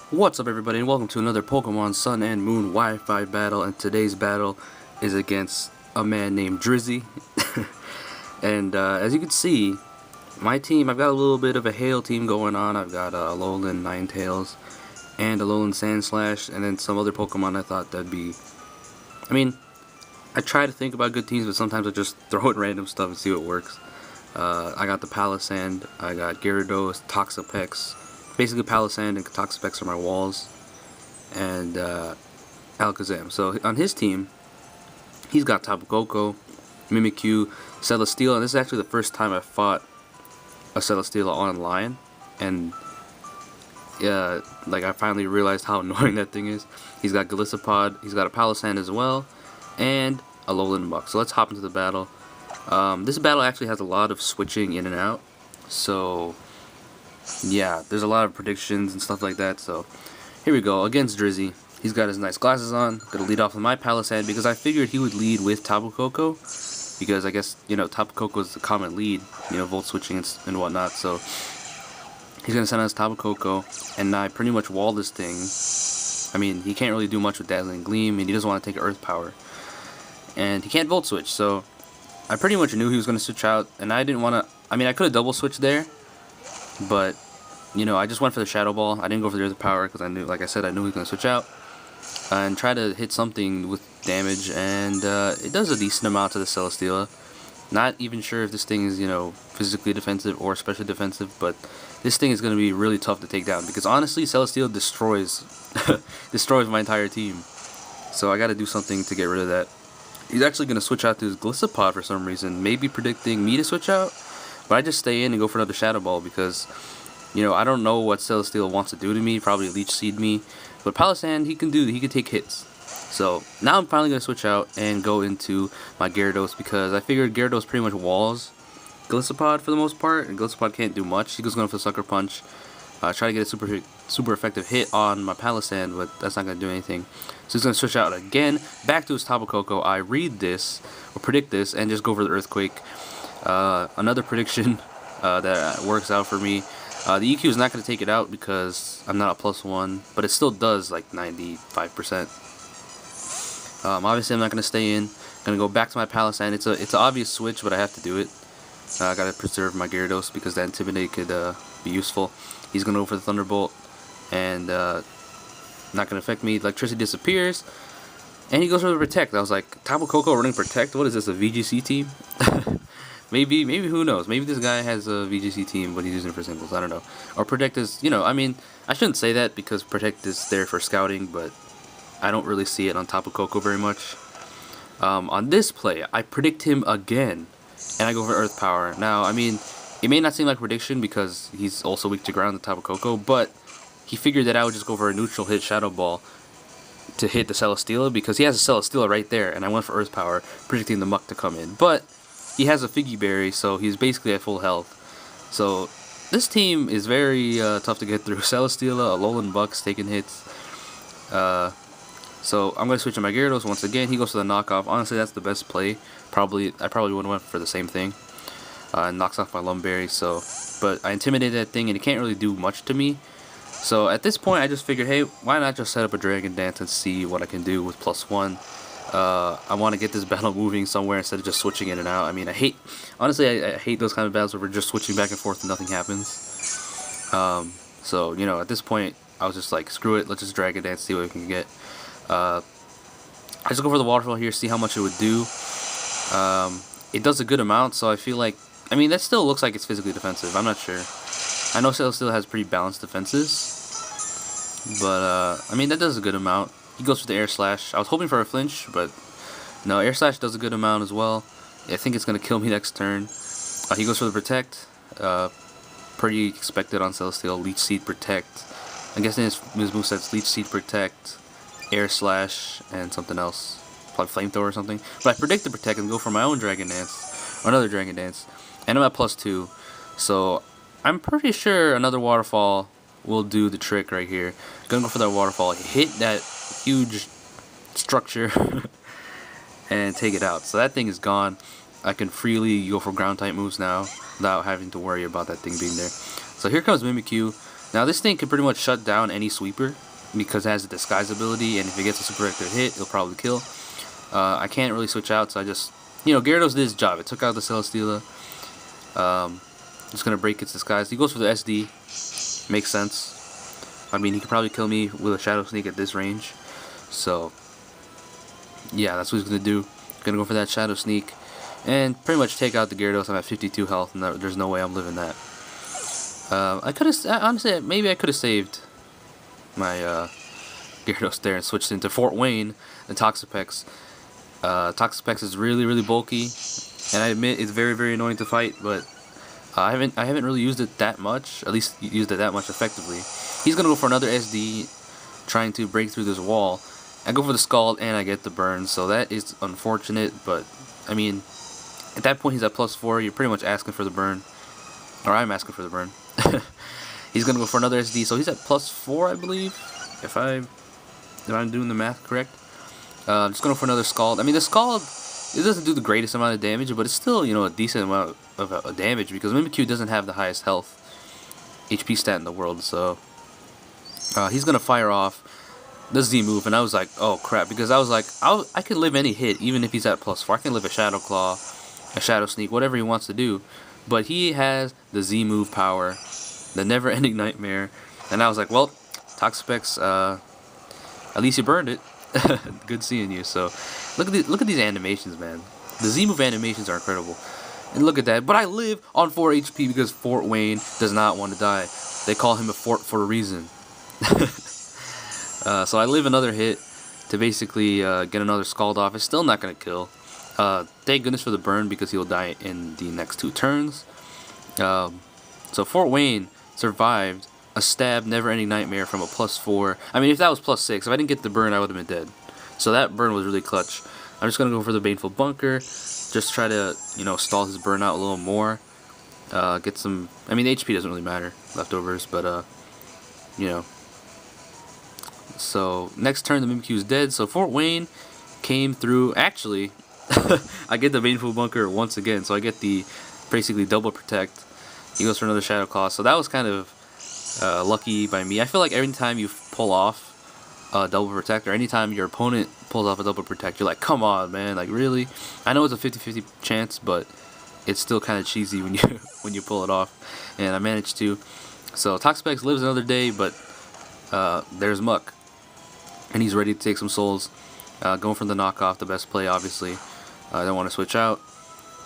What's up, everybody, and welcome to another Pokemon Sun and Moon Wi-Fi battle. And today's battle is against a man named Drizzy. And as you can see, my team, I've got a little bit of a Hail team going on. I've got a Alolan Ninetales and a Alolan Sandslash, and then some other Pokemon I thought that'd be... I try to think about good teams, but sometimes I just throw in random stuff and see what works. I got the Palisand, I got Gyarados, Toxapex. Basically, Palisand and Toxapex are my walls, and Alakazam. So on his team, he's got Tapu Koko, Mimikyu, Celesteela, and this is actually the first time I fought a Celesteela online, and I finally realized how annoying that thing is. He's got Golisopod, he's got a Palisand as well, and a Alolan Muk. So let's hop into the battle. This battle actually has a lot of switching in and out, so yeah, there's a lot of predictions and stuff like that. So here we go against Drizzy. He's got his nice glasses on. Gonna lead off with my Palisand because I figured he would lead with Tapu Koko, because I guess, you know, Tapu Koko is the common lead, you know, volt switching and whatnot. So he's gonna send us Tapu Koko, and I pretty much wall this thing. I mean, he can't really do much with Dazzling Gleam, and he doesn't want to take Earth Power, and he can't volt switch. So I pretty much knew he was gonna switch out, and I didn't want to. I mean, I could have double switched there, but you know, I just went for the Shadow Ball. I didn't go for the Earth Power because I knew, like I said, I knew he was gonna switch out and try to hit something with damage, and it does a decent amount to the Celesteela. Not even sure if this thing is, you know, physically defensive or especially defensive, but this thing is going to be really tough to take down because honestly, Celesteela destroys destroys my entire team. So I got to do something to get rid of that. He's actually going to switch out to his Golisopod for some reason, maybe predicting me to switch out, but I just stay in and go for another Shadow Ball because, you know, I don't know what Celesteela wants to do to me. Probably Leech Seed me, but Palisand, he can take hits. So now I'm finally going to switch out and go into my Gyarados because I figured Gyarados pretty much walls Golisopod for the most part, and Golisopod can't do much. He goes going for the Sucker Punch. Try to get a super effective hit on my Palisand, but that's not going to do anything. So he's going to switch out again, back to his Tapu Koko. I read this, or predict this, and just go for the Earthquake. Another prediction that works out for me. The EQ is not going to take it out because I'm not a +1, but it still does like 95%. Obviously, I'm not going to stay in. I'm going to go back to my Palisand. It's an obvious switch, but I have to do it. I got to preserve my Gyarados because that Intimidate could be useful. He's going to go for the Thunderbolt, and not going to affect me. Electricity disappears, and he goes for the Protect. I was like, Tapu Koko running Protect? What is this, a VGC team? Maybe, who knows? Maybe this guy has a VGC team, but he's using it for singles. I don't know. Or Protect is, you know, I mean, I shouldn't say that because Protect is there for scouting, but I don't really see it on Tapu Koko very much. On this play, I predict him again, and I go for Earth Power. Now, I mean, it may not seem like a prediction because he's also weak to ground, the Tapu Koko, but he figured that I would just go for a neutral hit Shadow Ball to hit the Celesteela because he has a Celesteela right there, and I went for Earth Power, predicting the Muk to come in. But he has a Figgy Berry, so he's basically at full health. So this team is very tough to get through. Celesteela, Alolan Bucks taking hits. So I'm going to switch to my Gyarados once again. He goes for the knockoff. Honestly, that's the best play. I probably would have went for the same thing. Knocks off my Lumberry. So, but I intimidated that thing, and it can't really do much to me. So at this point, I just figured, hey, why not just set up a Dragon Dance and see what I can do with +1. I want to get this battle moving somewhere instead of just switching in and out. I mean, I hate those kind of battles where we're just switching back and forth and nothing happens. So, you know, at this point, I was just like, screw it, let's just Dragon Dance, see what we can get. I just go for the Waterfall here, see how much it would do. It does a good amount, so I feel like, I mean, that still looks like it's physically defensive. I'm not sure. I know Celesteela has pretty balanced defenses, but I mean, that does a good amount. He goes for the Air Slash. I was hoping for a flinch, but no, Air Slash does a good amount as well. I think it's going to kill me next turn. He goes for the Protect. Pretty expected on Celesteela. Leech Seed, Protect. I'm guessing his moveset's Leech Seed, Protect, Air Slash, and something else. Probably Flamethrower or something. But I predict the Protect and go for my own Dragon Dance. Or another Dragon Dance. And I'm at +2. So I'm pretty sure another Waterfall will do the trick right here. Gonna go for that Waterfall. Hit that huge structure and take it out. So that thing is gone. I can freely go for ground type moves now without having to worry about that thing being there. So here comes Mimikyu. Now this thing can pretty much shut down any sweeper because it has a disguise ability, and if it gets a super active hit, it'll probably kill. I can't really switch out, so I just, Gyarados did his job. It took out the Celesteela. Just gonna break its disguise. He goes for the SD. Makes sense. I mean, he could probably kill me with a Shadow Sneak at this range. So, yeah, that's what he's gonna do. Gonna go for that Shadow Sneak and pretty much take out the Gyarados. I'm at 52 health, and there's no way I'm living that. I could have, honestly, maybe I could have saved my Gyarados there and switched into Fort Wayne and Toxapex. Toxapex is really, really bulky, and I admit it's very, very annoying to fight, but I haven't really used it that much, at least used it that much effectively. He's gonna go for another SD, trying to break through this wall. I go for the Scald, and I get the burn, so that is unfortunate, but, I mean, at that point he's at +4, you're pretty much asking for the burn. Or I'm asking for the burn. He's gonna go for another SD, so he's at +4, I believe, if I'm doing the math correct. I'm just gonna go for another Scald. I mean, the Scald, it doesn't do the greatest amount of damage, but it's still, a decent amount of damage, because Mimikyu doesn't have the highest health HP stat in the world, so he's gonna fire off the Z move, and I was like, oh crap, because I was like, I can live any hit, even if he's at +4. I can live a Shadow Claw, a Shadow Sneak, whatever he wants to do, but he has the Z move power, the never-ending nightmare, and I was like, well, Toxapex, at least you burned it. Good seeing you. So look at these animations, man. The Z move animations are incredible, and look at that. But I live on 4 HP because Fort Wayne does not want to die. They call him a fort for a reason. So I live another hit to basically get another Scald off. It's still not gonna kill. Thank goodness for the burn, because he'll die in the next 2 turns. So Fort Wayne survived a stab, never-ending nightmare from a +4. I mean, if that was +6, if I didn't get the burn, I would have been dead. So that burn was really clutch. I'm just gonna go for the Baneful Bunker, just try to, stall his burn out a little more. Get some. I mean, HP doesn't really matter, leftovers, but So next turn, the Mimikyu is dead. So Fort Wayne came through. Actually, I get the Baneful Bunker once again, so I get the basically double protect. He goes for another Shadow Claw. So that was kind of lucky by me. I feel like every time you pull off a double protect, or anytime your opponent pulls off a double protect, you're like, come on, man, like really? I know it's a 50-50 chance, but it's still kind of cheesy when you pull it off, and I managed to. So Toxapex lives another day, but there's Muck, and he's ready to take some souls. Going for the knockoff, the best play, obviously. I don't want to switch out.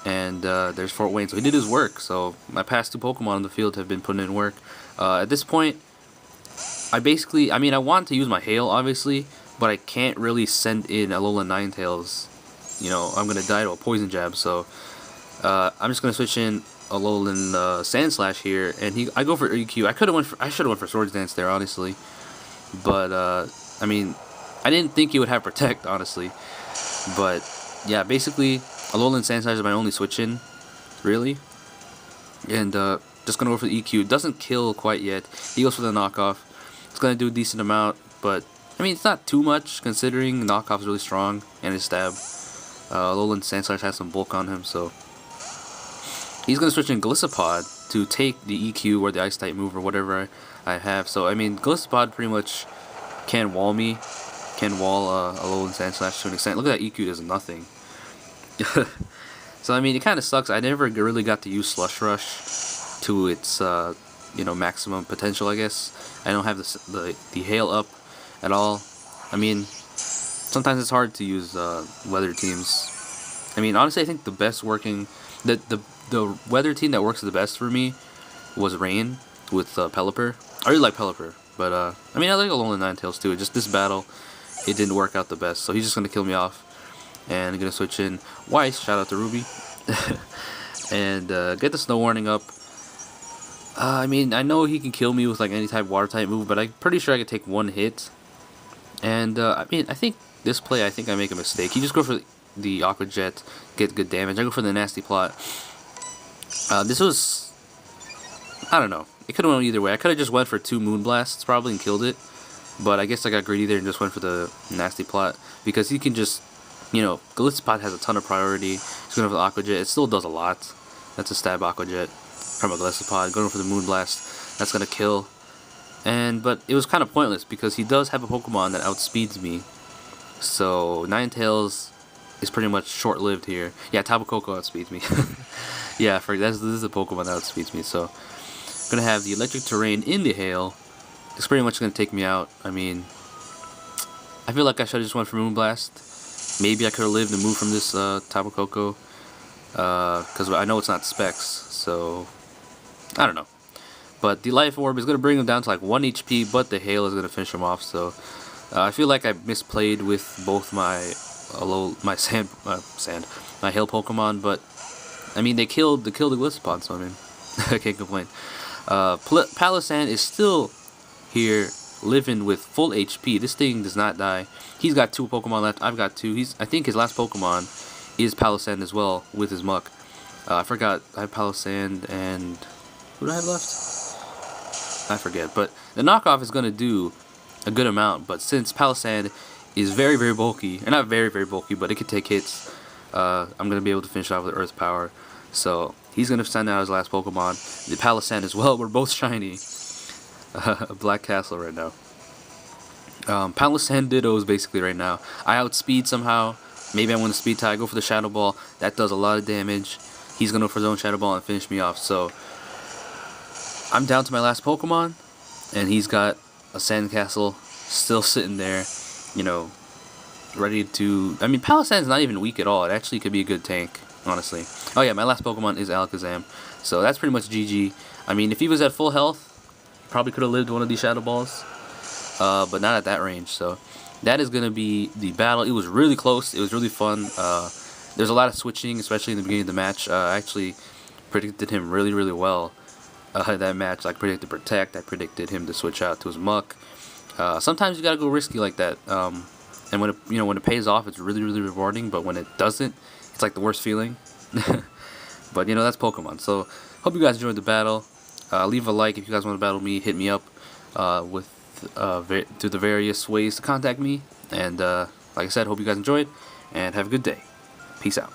And there's Fort Wayne, so he did his work. So my past 2 Pokemon on the field have been putting in work. At this point, I want to use my Hail, obviously, but I can't really send in Alolan Ninetales. I'm going to die to a Poison Jab, so I'm just going to switch in Alolan Sandslash here, and I go for EQ. I should have went for Swords Dance there, honestly. But, I mean, I didn't think he would have Protect, honestly. But, yeah, basically, Alolan Sandslash is my only switch in, really. And, just gonna go for the EQ. Doesn't kill quite yet. He goes for the knockoff. It's gonna do a decent amount, but I mean, it's not too much considering knockoff is really strong and his stab. Alolan Sandslash has some bulk on him, so he's gonna switch in Gliscopod to take the EQ or the Ice type move or whatever I have. So I mean, Gliscopod pretty much can wall me, can wall Alolan Sandslash to an extent. Look at that, EQ does nothing. So I mean, it kind of sucks. I never really got to use Slush Rush to its maximum potential, I guess. I don't have the Hail up at all. I mean, sometimes it's hard to use weather teams. I mean, honestly, I think the best working the weather team that works the best for me was Rain with Pelipper. I really like Pelipper, but I mean, I like Alolan Ninetales too. Just this battle, it didn't work out the best, so he's just gonna kill me off. And I'm gonna switch in Weiss. Shout out to Ruby. And get the Snow Warning up. I mean, I know he can kill me with like any type Water type move, but I'm pretty sure I could take 1 hit. And I mean, I think this play, I make a mistake. He just go for the Aqua Jet, get good damage. I go for the Nasty Plot. This was, I don't know. It could have went either way. I could have just went for 2 Moon Blasts probably and killed it, but I guess I got greedy there and just went for the Nasty Plot because he can just, Gliscopod has a ton of priority. He's going for the Aqua Jet. It still does a lot. That's a stab Aqua Jet from a Gliscopod. Going for the Moon Blast. That's going to kill. But it was kind of pointless because he does have a Pokemon that outspeeds me. So Ninetales is pretty much short-lived here. Yeah, Tapu Koko outspeeds me. Yeah, this is a Pokemon that outspeeds me. So I'm gonna have the Electric Terrain in the Hail. It's pretty much gonna take me out. I mean, I feel like I should have just went for Moonblast. Maybe I could have lived and moved from this Tapu Koko. Because I know it's not Specs, so I don't know. But the Life Orb is going to bring him down to like 1 HP, but the Hail is going to finish him off. So I feel like I misplayed with both my my Hail Pokemon, but I mean they killed the Gliscopod, so I mean I can't complain. Palossand is still here, living with full HP. This thing does not die. He's got 2 Pokemon left. I've got 2. I think his last Pokemon is Palossand as well with his Muck. I forgot. I have Palossand and who do I have left? I forget. But the knockoff is going to do a good amount. But since Palossand is very, very bulky, and not very, very bulky, but it can take hits, I'm going to be able to finish off with Earth Power. So he's going to send out his last Pokemon. The Palossand as well. We're both shiny. Black Castle right now. Palossand Dittos basically right now. I outspeed somehow. Maybe I'm going to speed tie, go for the Shadow Ball. That does a lot of damage. He's going to go for his own Shadow Ball and finish me off. So I'm down to my last Pokemon, and he's got a Sandcastle still sitting there, you know, ready to... I mean, Palossand's not even weak at all. It actually could be a good tank, honestly. Oh yeah, my last Pokemon is Alakazam. So that's pretty much GG. I mean, if he was at full health, probably could have lived one of these Shadow Balls, but not at that range. So that is going to be the battle. It was really close. It was really fun. There's a lot of switching, especially in the beginning of the match. I actually predicted him really, really well. That match, I predicted Protect. I predicted him to switch out to his Muck. Sometimes you gotta go risky like that. And when it pays off, it's really, really rewarding. But when it doesn't, it's like the worst feeling. But that's Pokemon. So hope you guys enjoyed the battle. Leave a like if you guys want to battle me. Hit me up through the various ways to contact me. And like I said, hope you guys enjoyed, and have a good day. Peace out.